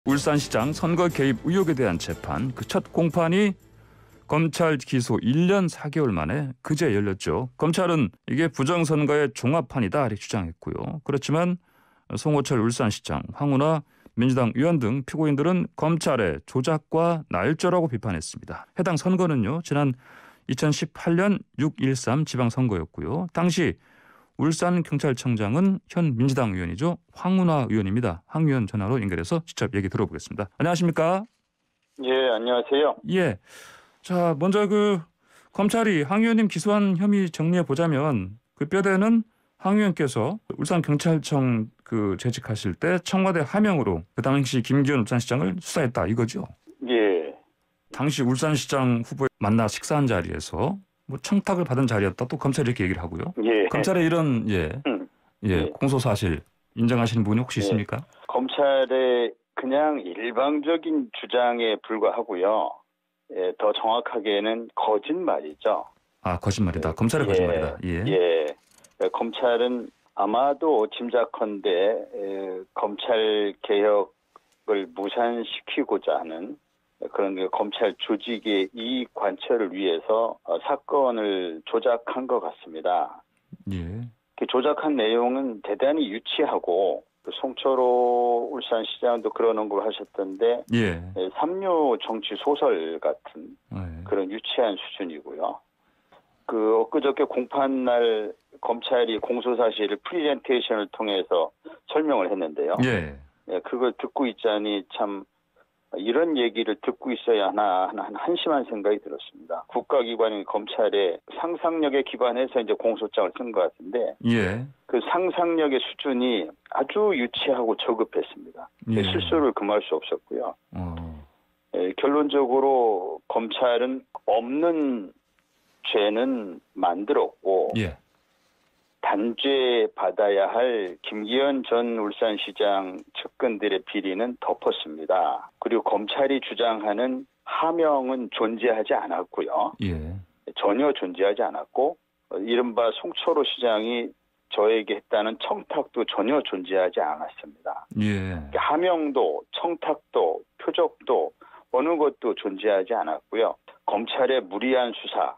울산시장 선거 개입 의혹에 대한 재판, 그 첫 공판이 검찰 기소 1년 4개월 만에 그제 열렸죠. 검찰은 이게 부정선거의 종합판이다 이렇게 주장했고요. 그렇지만 송호철 울산시장, 황운하 민주당 의원 등 피고인들은 검찰의 조작과 날조라고 비판했습니다. 해당 선거는요, 지난 2018년 6.13 지방선거였고요. 당시 울산경찰청장은 현 민주당 의원이죠. 황운하 의원입니다. 황 의원 전화로 연결해서 직접 얘기 들어보겠습니다. 안녕하십니까? 예, 안녕하세요. 예. 자, 먼저 검찰이 황 의원님 기소한 혐의 정리해 보자면 그 뼈대는 황 의원께서 울산경찰청 재직하실 때 청와대 하명으로 그 당시 김기현 울산시장을 수사했다 이거죠? 예. 당시 울산시장 후보 만나 식사한 자리에서 청탁을 받은 자리였다 또 검찰이 이렇게 얘기를 하고요. 예. 검찰의 이런 공소 사실 인정하시는 부분이 혹시 있습니까? 검찰의 그냥 일방적인 주장에 불과하고요. 예, 더 정확하게는 거짓말이죠. 아, 거짓말이다. 검찰의 거짓말이다. 예. 검찰은 아마도 짐작컨대 검찰 개혁을 무산시키고자 하는 그런 검찰 조직의 이익 관철을 위해서 사건을 조작한 것 같습니다. 예. 조작한 내용은 대단히 유치하고 송철호 울산시장도 그런 언급을 하셨던데 삼류 정치 소설 같은 그런 유치한 수준이고요. 엊그저께 공판 날 검찰이 공소사실을 프리젠테이션을 통해서 설명을 했는데요. 그걸 듣고 있자니 참 이런 얘기를 듣고 있어야 하나 하는 한심한 생각이 들었습니다. 국가기관인 검찰의 상상력에 기반해서 이제 공소장을 쓴 것 같은데 그 상상력의 수준이 아주 유치하고 저급했습니다. 실수를 금할 수 없었고요. 결론적으로 검찰은 없는 죄는 만들었고 단죄 받아야 할 김기현 전 울산시장 측근들의 비리는 덮었습니다. 그리고 검찰이 주장하는 하명은 존재하지 않았고요. 전혀 존재하지 않았고 이른바 송철호 시장이 저에게 했다는 청탁도 전혀 존재하지 않았습니다. 하명도 청탁도 표적도 어느 것도 존재하지 않았고요. 검찰의 무리한 수사,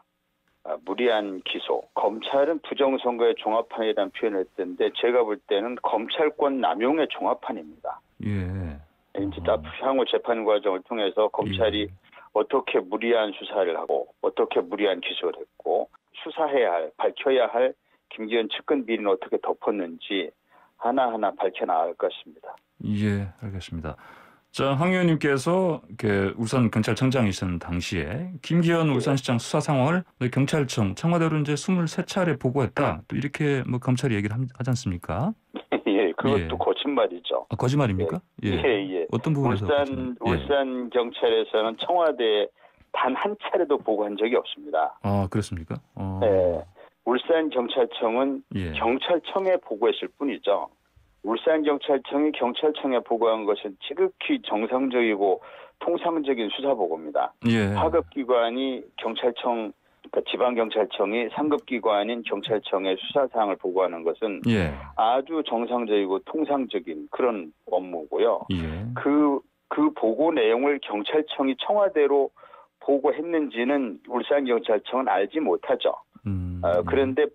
무리한 기소. 검찰은 부정선거의 종합판이라는 표현을 했던데 제가 볼 때는 검찰권 남용의 종합판입니다. 이제 향후 재판 과정을 통해서 검찰이 어떻게 무리한 수사를 하고 어떻게 무리한 기소를 했고 수사해야 할, 밝혀야 할 김기현 측근 비리는 어떻게 덮었는지 하나하나 밝혀나갈 것입니다. 예, 알겠습니다. 자, 황 의원님께서 울산 경찰청장이신 당시에 김기현 울산시장 수사 상황을 경찰청 청와대로 이제 23차례 보고했다. 또 이렇게 검찰이 얘기를 하지 않습니까? 그것도 거짓말이죠. 아, 거짓말입니까? 어떤 부분에서? 울산 경찰에서는 청와대에 단 한 차례도 보고한 적이 없습니다. 아, 그렇습니까? 울산 경찰청은 경찰청에 보고했을 뿐이죠. 울산경찰청이 경찰청에 보고한 것은 지극히 정상적이고 통상적인 수사보고입니다. 하급기관이 경찰청, 그러니까 지방경찰청이 상급기관인 경찰청에 수사사항을 보고하는 것은 아주 정상적이고 통상적인 그런 업무고요. 그 보고 내용을 경찰청이 청와대로 보고했는지는 울산경찰청은 알지 못하죠. 그런데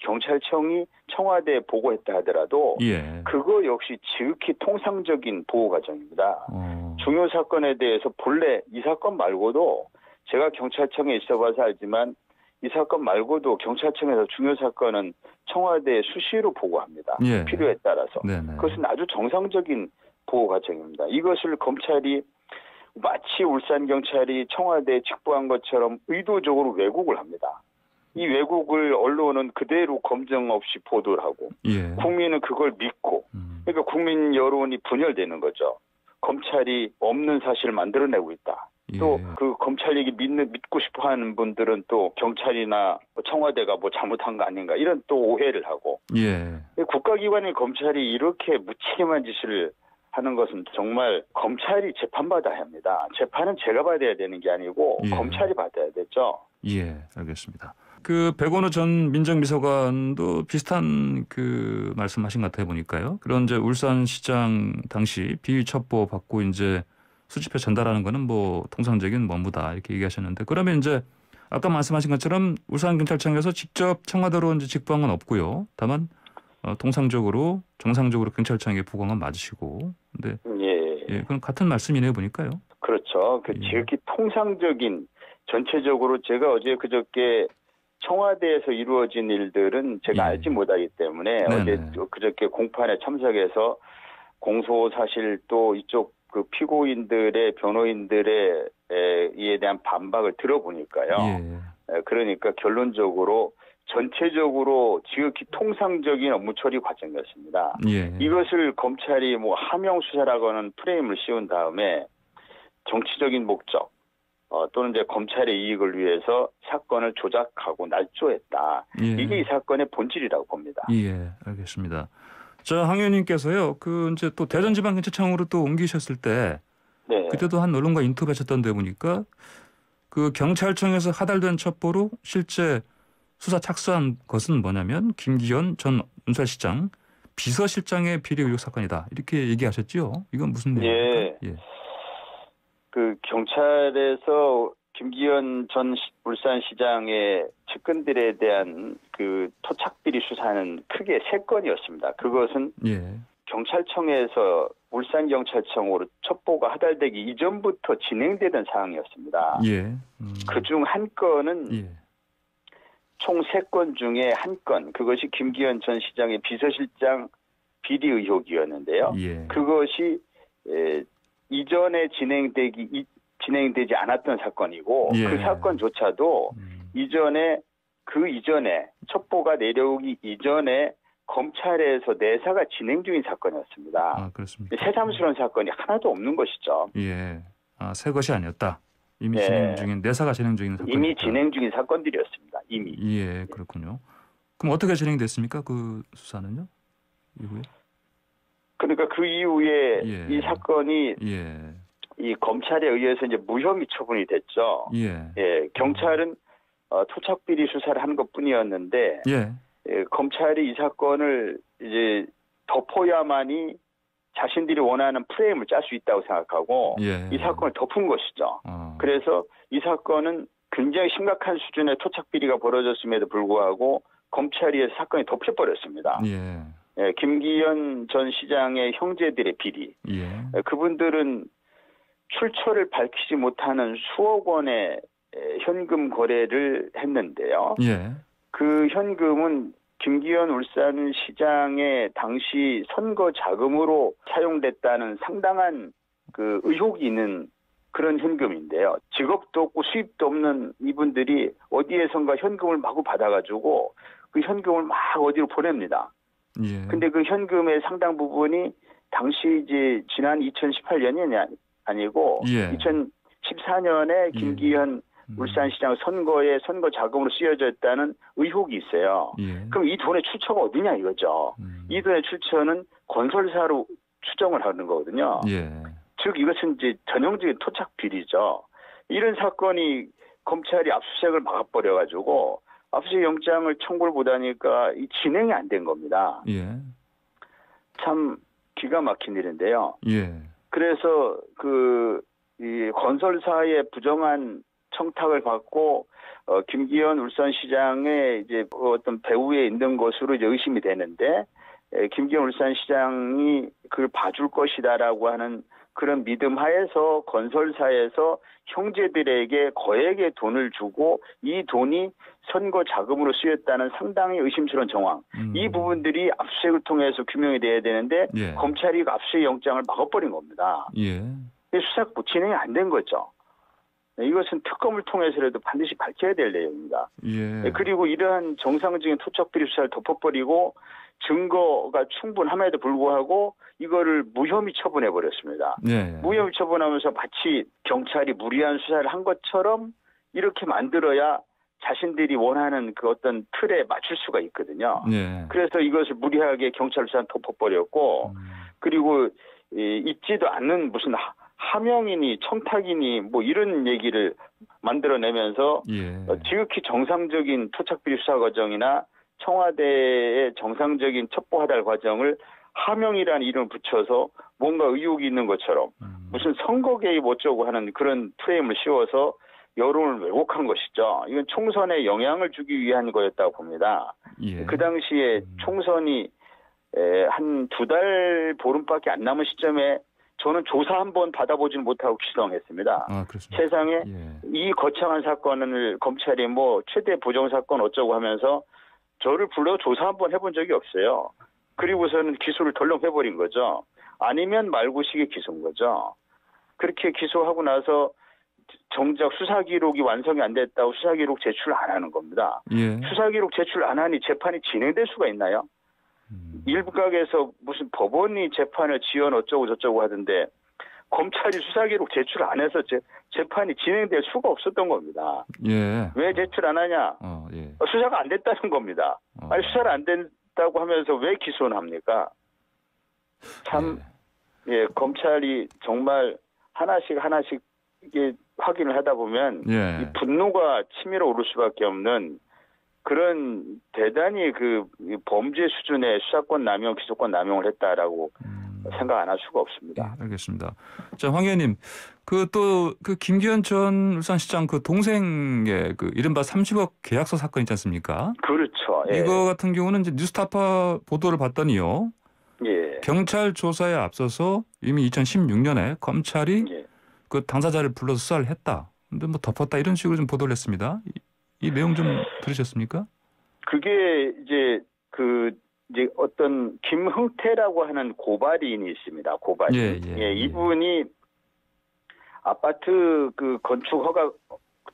경찰청이 청와대에 보고했다 하더라도 그거 역시 지극히 통상적인 보호 과정입니다. 중요 사건에 대해서 본래 이 사건 말고도 제가 경찰청에 있어봐서 알지만 이 사건 말고도 경찰청에서 중요 사건은 청와대에 수시로 보고합니다. 필요에 따라서. 그것은 아주 정상적인 보호 과정입니다. 이것을 검찰이 마치 울산경찰이 청와대에 직보한 것처럼 의도적으로 왜곡을 합니다. 이 왜곡을 언론은 그대로 검증 없이 보도를 하고 국민은 그걸 믿고 그러니까 국민 여론이 분열되는 거죠. 검찰이 없는 사실을 만들어내고 있다. 또 그 검찰 얘기 믿고 싶어하는 분들은 또 경찰이나 청와대가 잘못한 거 아닌가 이런 또 오해를 하고 국가기관인 검찰이 이렇게 무책임한 짓을 하는 것은 정말 검찰이 재판받아야 합니다. 재판은 제가 받아야 되는 게 아니고 검찰이 받아야 되죠. 알겠습니다. 그 백원우 전 민정비서관도 비슷한 그 말씀하신 것 같아 보니까요. 그런 이제 울산시장 당시 비위 첩보 받고 이제 수집해 전달하는 거는 뭐 통상적인 업무다 이렇게 얘기하셨는데 그러면 이제 아까 말씀하신 것처럼 울산경찰청에서 직접 청와대로 이제 직보한 건 없고요. 다만 통상적으로 정상적으로 경찰청에 보고한 건 맞으시고. 근데 예, 그럼 같은 말씀이네요 보니까요. 그렇죠. 그 지극히 통상적인 전체적으로 제가 어제 그저께 청와대에서 이루어진 일들은 제가 알지 못하기 때문에 어제 그저께 공판에 참석해서 공소 사실 또 이쪽 그 피고인들의 변호인들의 이에 대한 반박을 들어보니까요. 그러니까 결론적으로 전체적으로 지극히 통상적인 업무 처리 과정이었습니다. 이것을 검찰이 뭐 하명 수사라고는 프레임을 씌운 다음에 정치적인 목적 또는 이제 검찰의 이익을 위해서 사건을 조작하고 날조했다. 이게 이 사건의 본질이라고 봅니다. 예, 알겠습니다. 자, 황 의원님께서요. 그 이제 또 대전지방경찰청으로 또 옮기셨을 때 그때도 한 언론과 인터뷰하셨던데 보니까 그 경찰청에서 하달된 첩보로 실제 수사 착수한 것은 뭐냐면 김기현 전 운수시장 비서실장의 비리 의혹 사건이다. 이렇게 얘기하셨죠? 이건 무슨 내용입니까? 그 경찰에서 김기현 전 울산시장의 측근들에 대한 그 토착비리 수사는 크게 3건이었습니다. 그것은 경찰청에서 울산경찰청으로 첩보가 하달되기 이전부터 진행되던 사항이었습니다. 그중 한 건은 총 3건 중에 한 건, 그것이 김기현 전 시장의 비서실장 비리 의혹이었는데요. 그것이 이전에 진행되지 않았던 사건이고 그 사건조차도 그 이전에 첩보가 내려오기 이전에 검찰에서 내사가 진행 중인 사건이었습니다. 아, 그렇습니까? 새삼스러운 사건이 하나도 없는 것이죠. 새 것이 아니었다. 이미 진행 중인 내사가 진행 중인 사건. 이미 진행 중인 사건들이었습니다. 이미. 그렇군요. 그럼 어떻게 진행됐습니까? 그 수사는요? 이후에? 그러니까 그 이후에 이 사건이 이 검찰에 의해서 이제 무혐의 처분이 됐죠. 경찰은 토착비리 수사를 한 것뿐이었는데 검찰이 이 사건을 이제 덮어야만이 자신들이 원하는 프레임을 짤 수 있다고 생각하고 이 사건을 덮은 것이죠. 그래서 이 사건은 굉장히 심각한 수준의 토착비리가 벌어졌음에도 불구하고 검찰이 사건이 덮여버렸습니다. 김기현 전 시장의 형제들의 비리. 그분들은 출처를 밝히지 못하는 수억 원의 현금 거래를 했는데요. 그 현금은 김기현 울산시장의 당시 선거 자금으로 사용됐다는 상당한 그 의혹이 있는 그런 현금인데요. 직업도 없고 수입도 없는 이분들이 어디에선가 현금을 마구 받아가지고 그 현금을 막 어디로 보냅니다. 근데 그 현금의 상당 부분이 당시 이제 지난 2018년이 아니고 2014년에 김기현 울산시장 선거에 선거 자금으로 쓰여져 있다는 의혹이 있어요. 그럼 이 돈의 출처가 어디냐 이거죠. 이 돈의 출처는 건설사로 추정을 하는 거거든요. 즉 이것은 이제 전형적인 토착 비리죠. 이런 사건이 검찰이 압수수색을 막아버려가지고 압수수색 영장을 청구를 못하니까 이 진행이 안 된 겁니다. 참 기가 막힌 일인데요. 그래서 이 건설사의 부정한 청탁을 받고 김기현 울산시장의 이제 어떤 배후에 있는 것으로 이제 의심이 되는데 김기현 울산시장이 그걸 봐줄 것이다라고 하는 그런 믿음 하에서 건설사에서 형제들에게 거액의 돈을 주고 이 돈이 선거 자금으로 쓰였다는 상당히 의심스러운 정황. 이 부분들이 압수수색을 통해서 규명이 돼야 되는데 검찰이 압수수색 영장을 막아버린 겁니다. 수사 진행이 안 된 거죠. 이것은 특검을 통해서라도 반드시 밝혀야 될 내용입니다. 그리고 이러한 정상적인 토착비리 수사를 덮어버리고 증거가 충분함에도 불구하고 이거를 무혐의 처분해버렸습니다. 무혐의 처분하면서 마치 경찰이 무리한 수사를 한 것처럼 이렇게 만들어야 자신들이 원하는 그 어떤 틀에 맞출 수가 있거든요. 그래서 이것을 무리하게 경찰 수사는 덮어버렸고 그리고 있지도 않는 무슨 하명이니 청탁이니 뭐 이런 얘기를 만들어내면서 예. 지극히 정상적인 토착비리 수사 과정이나 청와대의 정상적인 첩보하달 과정을 하명이라는 이름을 붙여서 뭔가 의혹이 있는 것처럼 무슨 선거 개입 어쩌고 하는 그런 프레임을 씌워서 여론을 왜곡한 것이죠. 이건 총선에 영향을 주기 위한 거였다고 봅니다. 예. 그 당시에 총선이 한 2달 보름밖에 안 남은 시점에 저는 조사 한번 받아보지는 못하고 기소당했습니다. 아, 그렇습니다. 세상에 예. 이 거창한 사건을 검찰이 뭐 최대 부정사건 어쩌고 하면서 저를 불러 조사 한번 해본 적이 없어요. 그리고서는 기소를 덜렁해버린 거죠. 아니면 말고식의 기소인 거죠. 그렇게 기소하고 나서 정작 수사기록이 완성이 안 됐다고 수사기록 제출 안 하는 겁니다. 예. 수사기록 제출 안 하니 재판이 진행될 수가 있나요? 일각에서 무슨 법원이 재판을 지연 어쩌고 저쩌고 하던데 검찰이 수사기록 제출 안 해서 재판이 진행될 수가 없었던 겁니다. 예. 왜 제출 안 하냐? 예. 수사가 안 됐다는 겁니다. 아니 수사를 안 된다고 하면서 왜 기소는 합니까? 참 예, 검찰이 정말 하나씩 이게 확인을 하다 보면 예. 이 분노가 치밀어 오를 수밖에 없는 그런 대단히 그 범죄 수준의 수사권 남용, 기소권 남용을 했다라고 생각 안 할 수가 없습니다. 예, 알겠습니다. 자, 황 의원님, 그 김기현 전 울산시장 그 동생의 그 이른바 30억 계약서 사건 있지 않습니까? 그렇죠. 예. 이거 같은 경우는 이제 뉴스타파 보도를 봤더니요. 예. 경찰 조사에 앞서서 이미 2016년에 검찰이 예. 그 당사자를 불러서 수사를 했다. 근데 뭐 덮었다 이런 식으로 좀 보도를 했습니다. 이 내용 좀 들으셨습니까? 그게 이제 어떤 김흥태라고 하는 고발인이 있습니다. 고발인. 예, 이분이 아파트 그 건축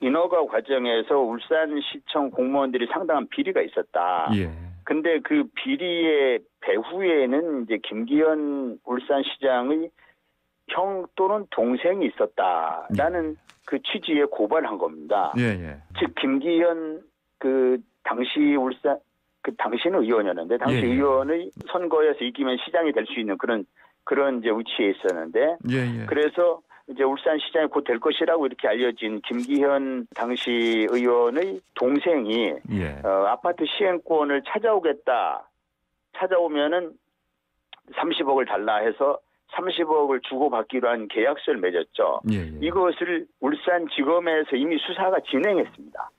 인허가 과정에서 울산시청 공무원들이 상당한 비리가 있었다. 예. 근데 그 비리의 배후에는 이제 김기현 울산시장의 형 또는 동생이 있었다라는 그 취지의 고발한 겁니다. 예. 즉 김기현 당시는 의원이었는데 당시 의원의 선거에서 이기면 시장이 될 수 있는 그런 이제 위치에 있었는데 그래서 이제 울산시장이 곧 될 것이라고 이렇게 알려진 김기현 당시 의원의 동생이 아파트 시행권을 찾아오면은 30억을 달라 해서 30억을 주고받기로 한 계약서를 맺었죠. 이것을 울산지검에서 이미 수사가 진행했습니다.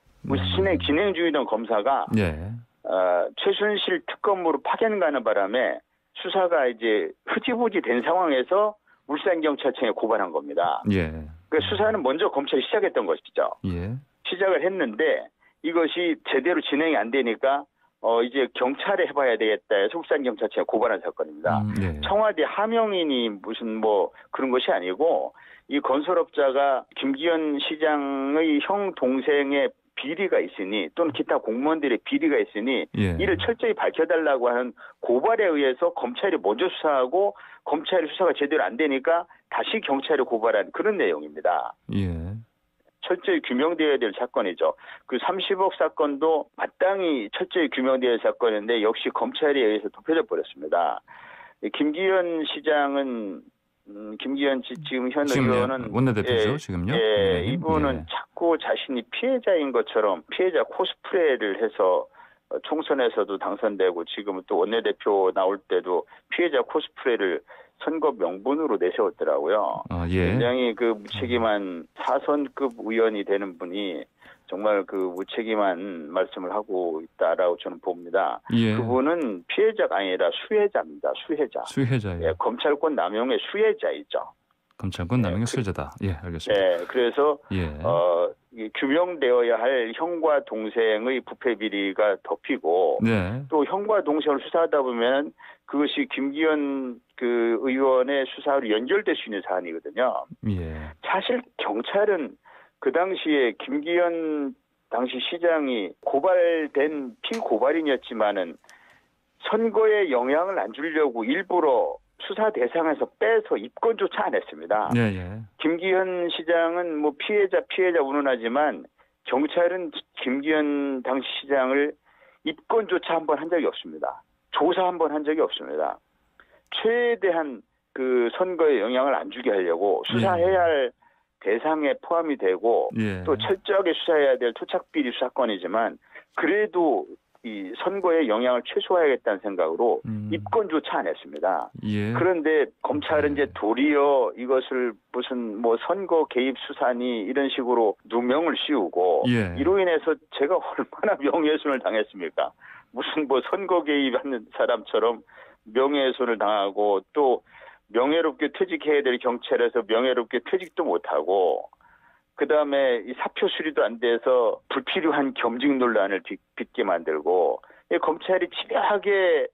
진행 중이던 검사가 최순실 특검으로 파견 가는 바람에 수사가 이제 흐지부지 된 상황에서 울산경찰청에 고발한 겁니다. 그러니까 수사는 먼저 검찰이 시작했던 것이죠. 시작을 했는데 이것이 제대로 진행이 안 되니까 이제 경찰에 해봐야 되겠다 해서 울산경찰청에 고발한 사건입니다. 청와대 하명인이 무슨 뭐 그런 것이 아니고 이 건설업자가 김기현 시장의 형 동생의 비리가 있으니 또는 기타 공무원들의 비리가 있으니 이를 철저히 밝혀달라고 하는 고발에 의해서 검찰이 먼저 수사하고 검찰의 수사가 제대로 안 되니까 다시 경찰에 고발한 그런 내용입니다. 철저히 규명되어야 될 사건이죠. 그 30억 사건도 마땅히 철저히 규명되어야 할 사건인데 역시 검찰에 의해서 덮여져 버렸습니다. 김기현 시장은 김기현 지금 현 의원은 원내대표죠, 지금요? 이분은 자꾸 자신이 피해자인 것처럼 피해자 코스프레를 해서 총선에서도 당선되고 지금은 또 원내대표 나올 때도 피해자 코스프레를 선거 명분으로 내세웠더라고요. 굉장히 그 무책임한 사선급 의원이 되는 분이 정말 그 무책임한 말씀을 하고 있다라고 저는 봅니다. 그분은 피해자가 아니라 수혜자입니다. 수혜자예요. 예, 검찰권 남용의 수혜자이죠. 검찰권 남용의 수혜자다. 예, 알겠습니다. 네, 그래서 규명되어야 할 형과 동생의 부패 비리가 덮이고 또 형과 동생을 수사하다 보면 그것이 김기현 그 의원의 수사로 연결될 수 있는 사안이거든요. 사실 경찰은 그 당시에 김기현 당시 시장이 고발된 피고발인이었지만은 선거에 영향을 안 주려고 일부러 수사 대상에서 빼서 입건조차 안 했습니다. 김기현 시장은 뭐 피해자 운운하지만 경찰은 김기현 당시 시장을 입건조차 한번 한 적이 없습니다. 조사 한번 한 적이 없습니다. 최대한 그 선거에 영향을 안 주게 하려고 수사해야 할 대상에 포함이 되고 또 철저하게 수사해야 될 토착비리 수사건이지만 그래도 이 선거에 영향을 최소화하겠다는 생각으로 입건조차 안 했습니다. 그런데 검찰은 이제 도리어 이것을 무슨 뭐 선거 개입 수사니 이런 식으로 누명을 씌우고 이로 인해서 제가 얼마나 명예훼손을 당했습니까? 무슨 뭐 선거 개입하는 사람처럼 명예훼손을 당하고 또 명예롭게 퇴직해야 될 경찰에서 명예롭게 퇴직도 못하고 그다음에 이 사표 수리도 안 돼서 불필요한 겸직 논란을 빚게 만들고 검찰이 집요하게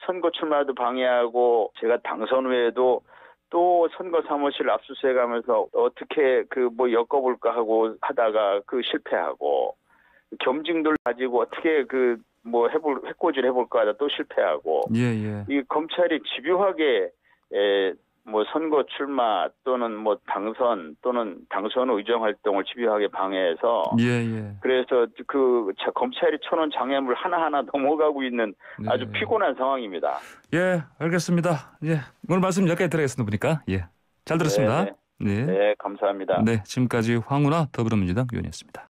선거 출마도 방해하고 제가 당선 후에도 또 선거 사무실 압수수색하면서 어떻게 그 뭐 엮어볼까 하고 하다가 그 실패하고 겸직 논란 가지고 어떻게 그 뭐 해코지를 해볼까 하다 또 실패하고 이 검찰이 집요하게 뭐 선거 출마 또는 뭐 당선 또는 당선 후 의정 활동을 집요하게 방해해서 그래서 그 검찰이 쳐놓은 장애물 하나하나 넘어가고 있는 아주 피곤한 상황입니다. 알겠습니다. 오늘 말씀 여기까지 드리겠습니다. 보니까 잘 들었습니다. 네, 감사합니다. 지금까지 황운하 더불어민주당 의원이었습니다.